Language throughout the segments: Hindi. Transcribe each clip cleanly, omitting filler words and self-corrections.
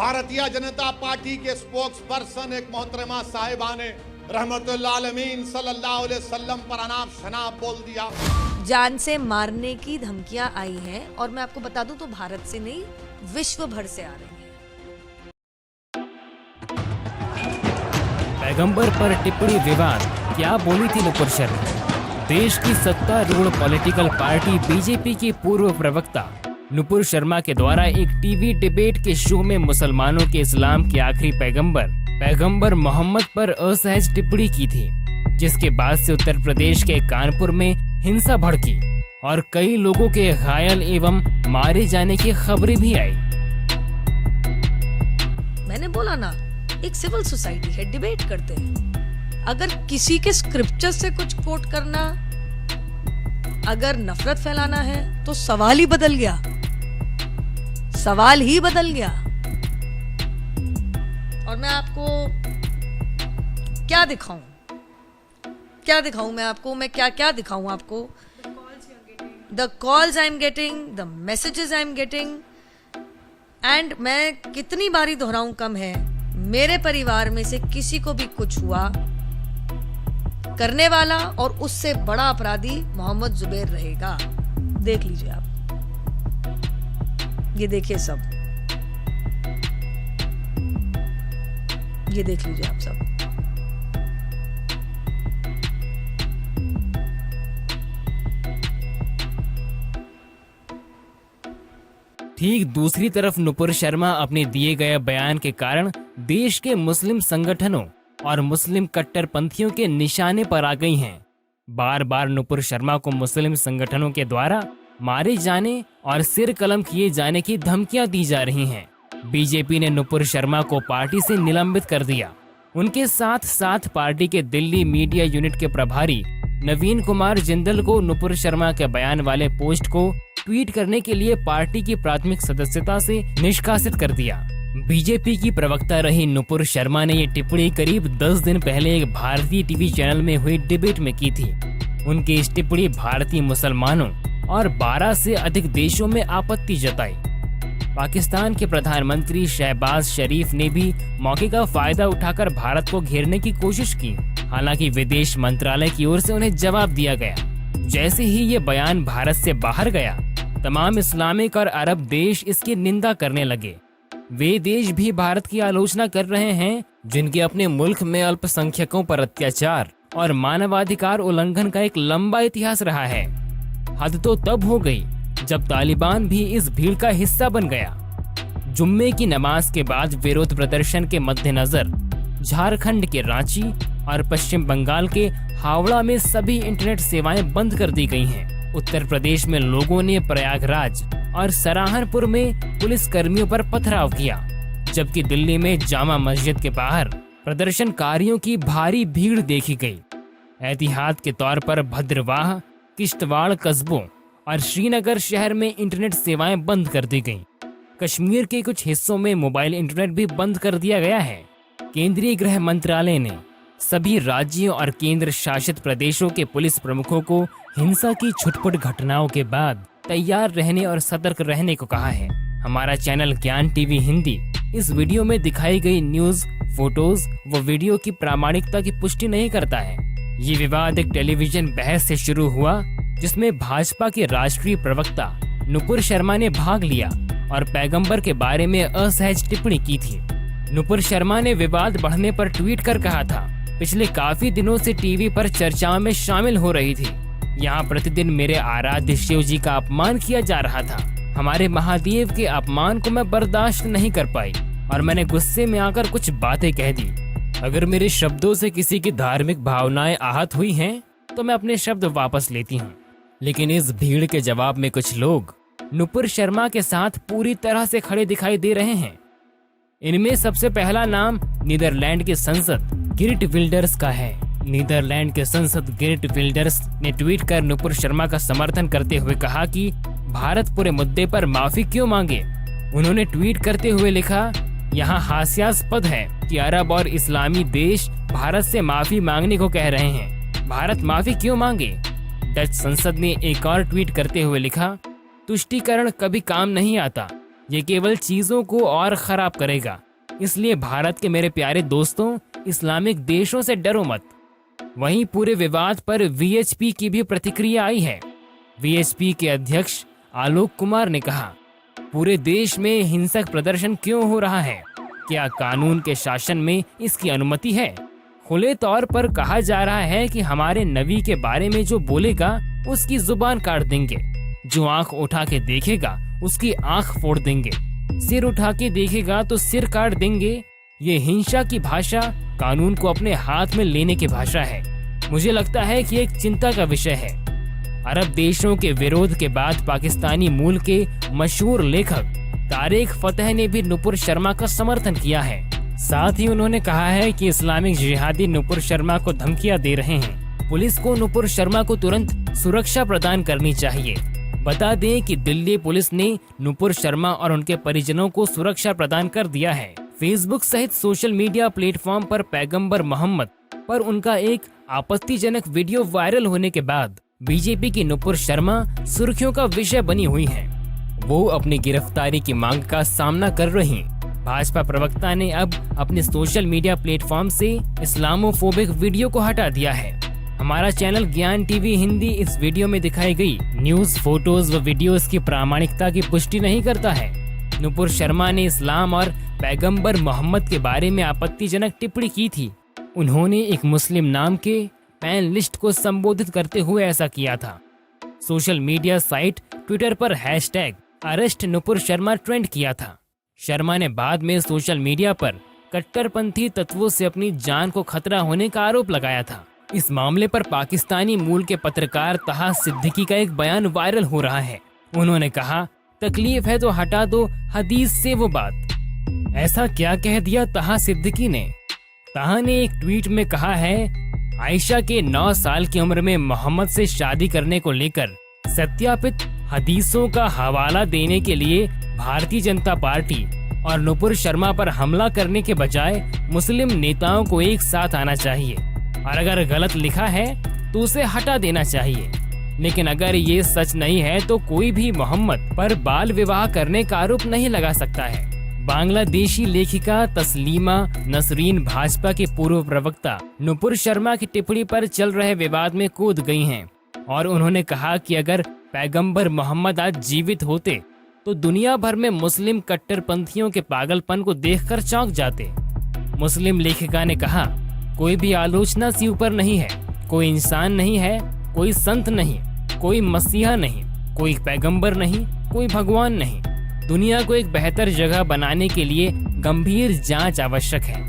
भारतीय जनता पार्टी के स्पोक्स पर्सन एक मोहतरमा साहिबा ने रहमतुल्लाह आलमीन सल्लल्लाहु अलैहि वसल्लम पर अनाप शनाप बोल दिया। जान से मारने की धमकियां आई हैं और मैं आपको बता दूं तो भारत से नहीं विश्व भर से आ रही हैं। पैगंबर पर टिप्पणी विवाद, क्या बोली थी नुपुर शर्मा? देश की सत्तारूढ़ पॉलिटिकल पार्टी बीजेपी की पूर्व प्रवक्ता नुपुर शर्मा के द्वारा एक टीवी डिबेट के शो में मुसलमानों के इस्लाम के आखिरी पैगंबर मोहम्मद पर असहज टिप्पणी की थी, जिसके बाद से उत्तर प्रदेश के कानपुर में हिंसा भड़की और कई लोगों के घायल एवं मारे जाने की खबरें भी आई। मैंने बोला ना, एक सिविल सोसाइटी है, डिबेट करते हैं। अगर किसी के स्क्रिप्चर से कुछ कोट करना, अगर नफरत फैलाना है तो सवाल ही बदल गया, सवाल ही बदल गया। और मैं आपको क्या दिखाऊं मैं आपको, मैं क्या दिखाऊं आपको? The calls I am getting, the messages I am getting, and मैं कितनी बारी दोहराऊं कम है। मेरे परिवार में से किसी को भी कुछ हुआ, करने वाला और उससे बड़ा अपराधी मोहम्मद जुबैर रहेगा। देख लीजिए आप, ये देखिए सब, ये देख लीजिए आप सब। ठीक दूसरी तरफ नुपुर शर्मा अपने दिए गए बयान के कारण देश के मुस्लिम संगठनों और मुस्लिम कट्टरपंथियों के निशाने पर आ गई हैं। बार बार नुपुर शर्मा को मुस्लिम संगठनों के द्वारा मारे जाने और सिर कलम किए जाने की धमकियां दी जा रही हैं। बीजेपी ने नुपुर शर्मा को पार्टी से निलंबित कर दिया। उनके साथ साथ पार्टी के दिल्ली मीडिया यूनिट के प्रभारी नवीन कुमार जिंदल को नुपुर शर्मा के बयान वाले पोस्ट को ट्वीट करने के लिए पार्टी की प्राथमिक सदस्यता से निष्कासित कर दिया। बीजेपी की प्रवक्ता रही नुपुर शर्मा ने ये टिप्पणी करीब 10 दिन पहले एक भारतीय टीवी चैनल में हुई डिबेट में की थी। उनकी इस टिप्पणी भारतीय मुसलमानों और 12 से अधिक देशों में आपत्ति जताई। पाकिस्तान के प्रधानमंत्री शहबाज शरीफ ने भी मौके का फायदा उठाकर भारत को घेरने की कोशिश की। हालांकि विदेश मंत्रालय की ओर से उन्हें जवाब दिया गया। जैसे ही ये बयान भारत से बाहर गया, तमाम इस्लामिक और अरब देश इसकी निंदा करने लगे। वे देश भी भारत की आलोचना कर रहे हैं जिनके अपने मुल्क में अल्पसंख्यकों पर अत्याचार और मानवाधिकार उल्लंघन का एक लंबा इतिहास रहा है। हद तो तब हो गई जब तालिबान भी इस भीड़ का हिस्सा बन गया। जुम्मे की नमाज के बाद विरोध प्रदर्शन के मद्देनजर झारखंड के रांची और पश्चिम बंगाल के हावड़ा में सभी इंटरनेट सेवाएं बंद कर दी गई हैं। उत्तर प्रदेश में लोगों ने प्रयागराज और सराहनपुर में पुलिस कर्मियों पर पथराव किया, जबकि दिल्ली में जामा मस्जिद के बाहर प्रदर्शनकारियों की भारी भीड़ देखी गई। एहतियात के तौर पर भद्रवाह, किश्तवाड़ कस्बों और श्रीनगर शहर में इंटरनेट सेवाएं बंद कर दी गईं। कश्मीर के कुछ हिस्सों में मोबाइल इंटरनेट भी बंद कर दिया गया है। केंद्रीय गृह मंत्रालय ने सभी राज्यों और केंद्र शासित प्रदेशों के पुलिस प्रमुखों को हिंसा की छुटपुट घटनाओं के बाद तैयार रहने और सतर्क रहने को कहा है। हमारा चैनल ज्ञान टीवी हिंदी इस वीडियो में दिखाई गई न्यूज, फोटोज व वीडियो की प्रामाणिकता की पुष्टि नहीं करता है। ये विवाद एक टेलीविजन बहस से शुरू हुआ, जिसमें भाजपा के राष्ट्रीय प्रवक्ता नुपुर शर्मा ने भाग लिया और पैगंबर के बारे में असहज टिप्पणी की थी। नुपुर शर्मा ने विवाद बढ़ने पर ट्वीट कर कहा था, पिछले काफी दिनों से टीवी पर चर्चाओं में शामिल हो रही थी। यहाँ प्रतिदिन मेरे आराध्य शिव जी का अपमान किया जा रहा था। हमारे महादेव के अपमान को मैं बर्दाश्त नहीं कर पाई और मैंने गुस्से में आकर कुछ बातें कह दी। अगर मेरे शब्दों से किसी की धार्मिक भावनाएं आहत हुई हैं, तो मैं अपने शब्द वापस लेती हूँ। लेकिन इस भीड़ के जवाब में कुछ लोग नुपुर शर्मा के साथ पूरी तरह से खड़े दिखाई दे रहे हैं। इनमें सबसे पहला नाम नीदरलैंड के संसद गिर्ट विल्डर्स का है। नीदरलैंड के संसद गिर्ट विल्डर्स ने ट्वीट कर नुपुर शर्मा का समर्थन करते हुए कहा कि भारत पूरे मुद्दे पर माफी क्यों मांगे। उन्होंने ट्वीट करते हुए लिखा, यहाँ हास्यास्पद है कि अरब और इस्लामी देश भारत से माफी मांगने को कह रहे हैं। भारत माफी क्यों मांगे। डच संसद ने एक और ट्वीट करते हुए लिखा, तुष्टीकरण कभी काम नहीं आता, ये केवल चीजों को और खराब करेगा। इसलिए भारत के मेरे प्यारे दोस्तों, इस्लामिक देशों से डरो मत। वहीं पूरे विवाद पर वीएचपी की भी प्रतिक्रिया आई है। वीएचपी के अध्यक्ष आलोक कुमार ने कहा, पूरे देश में हिंसक प्रदर्शन क्यों हो रहा है? क्या कानून के शासन में इसकी अनुमति है? खुले तौर पर कहा जा रहा है कि हमारे नबी के बारे में जो बोलेगा उसकी जुबान काट देंगे, जो आंख उठा के देखेगा उसकी आंख फोड़ देंगे, सिर उठा के देखेगा तो सिर काट देंगे। ये हिंसा की भाषा कानून को अपने हाथ में लेने की भाषा है। मुझे लगता है कि एक चिंता का विषय है। अरब देशों के विरोध के बाद पाकिस्तानी मूल के मशहूर लेखक तारिक फतेह ने भी नुपुर शर्मा का समर्थन किया है। साथ ही उन्होंने कहा है कि इस्लामिक जिहादी नुपुर शर्मा को धमकियां दे रहे हैं। पुलिस को नुपुर शर्मा को तुरंत सुरक्षा प्रदान करनी चाहिए। बता दें कि दिल्ली पुलिस ने नुपुर शर्मा और उनके परिजनों को सुरक्षा प्रदान कर दिया है। फेसबुक सहित सोशल मीडिया प्लेटफॉर्म पर पैगंबर मोहम्मद पर उनका एक आपत्तिजनक वीडियो वायरल होने के बाद बीजेपी की नुपुर शर्मा सुर्खियों का विषय बनी हुई हैं। वो अपनी गिरफ्तारी की मांग का सामना कर रही। भाजपा प्रवक्ता ने अब अपने सोशल मीडिया प्लेटफॉर्म से इस्लामोफोबिक वीडियो को हटा दिया है। हमारा चैनल ज्ञान टीवी हिंदी इस वीडियो में दिखाई गई न्यूज, फोटोज व वीडियोस की प्रामाणिकता की पुष्टि नहीं करता है। नुपुर शर्मा ने इस्लाम और पैगंबर मोहम्मद के बारे में आपत्तिजनक टिप्पणी की थी। उन्होंने एक मुस्लिम नाम के पैनलिस्ट को संबोधित करते हुए ऐसा किया था। सोशल मीडिया साइट ट्विटर पर #अरेस्ट नुपुर शर्मा ट्रेंड किया था। शर्मा ने बाद में सोशल मीडिया पर कट्टरपंथी तत्वों से अपनी जान को खतरा होने का आरोप लगाया था। इस मामले पर पाकिस्तानी मूल के पत्रकार तहा सिद्दीकी का एक बयान वायरल हो रहा है। उन्होंने कहा, तकलीफ है तो हटा दो हदीस से वो बात। ऐसा क्या कह दिया तहा सिद्दीकी ने? तहा ने एक ट्वीट में कहा है, आयशा के 9 साल की उम्र में मोहम्मद से शादी करने को लेकर सत्यापित हदीसों का हवाला देने के लिए भारतीय जनता पार्टी और नुपुर शर्मा पर हमला करने के बजाय मुस्लिम नेताओं को एक साथ आना चाहिए और अगर गलत लिखा है तो उसे हटा देना चाहिए। लेकिन अगर ये सच नहीं है तो कोई भी मोहम्मद पर बाल विवाह करने का आरोप नहीं लगा सकता है। बांग्लादेशी लेखिका तस्लीमा नसरीन भाजपा के पूर्व प्रवक्ता नुपुर शर्मा की टिप्पणी पर चल रहे विवाद में कूद गई हैं और उन्होंने कहा कि अगर पैगंबर मोहम्मद आज जीवित होते तो दुनिया भर में मुस्लिम कट्टरपंथियों के पागलपन को देखकर चौंक जाते। मुस्लिम लेखिका ने कहा, कोई भी आलोचना से ऊपर नहीं है, कोई इंसान नहीं है, कोई संत नहीं, कोई मसीहा नहीं, कोई पैगंबर नहीं, कोई भगवान नहीं। दुनिया को एक बेहतर जगह बनाने के लिए गंभीर जांच आवश्यक है।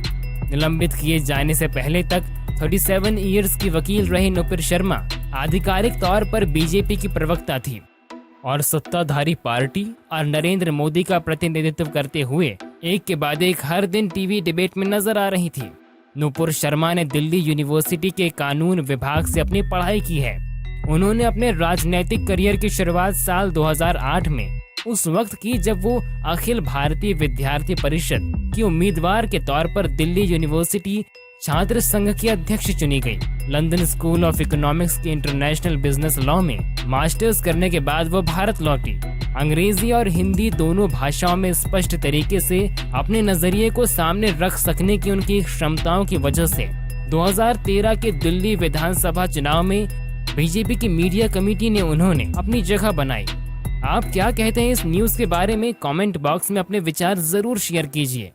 निलंबित किए जाने से पहले तक 37 इयर्स की वकील रही नुपुर शर्मा आधिकारिक तौर पर बीजेपी की प्रवक्ता थी और सत्ताधारी पार्टी और नरेंद्र मोदी का प्रतिनिधित्व करते हुए एक के बाद एक हर दिन टीवी डिबेट में नजर आ रही थी। नुपुर शर्मा ने दिल्ली यूनिवर्सिटी के कानून विभाग से अपनी पढ़ाई की है। उन्होंने अपने राजनीतिक करियर की शुरुआत साल 2008 में उस वक्त की जब वो अखिल भारतीय विद्यार्थी परिषद की उम्मीदवार के तौर पर दिल्ली यूनिवर्सिटी छात्र संघ की अध्यक्ष चुनी गई। लंदन स्कूल ऑफ इकोनॉमिक्स के इंटरनेशनल बिजनेस लॉ में मास्टर्स करने के बाद वो भारत लौटी। अंग्रेजी और हिंदी दोनों भाषाओं में स्पष्ट तरीके से अपने नजरिए को सामने रख सकने की उनकी क्षमताओं की वजह से 2013 के दिल्ली विधानसभा चुनाव में बीजेपी की मीडिया कमेटी ने उन्होंने अपनी जगह बनाई। आप क्या कहते हैं इस न्यूज के बारे में? कमेंट बॉक्स में अपने विचार जरूर शेयर कीजिए।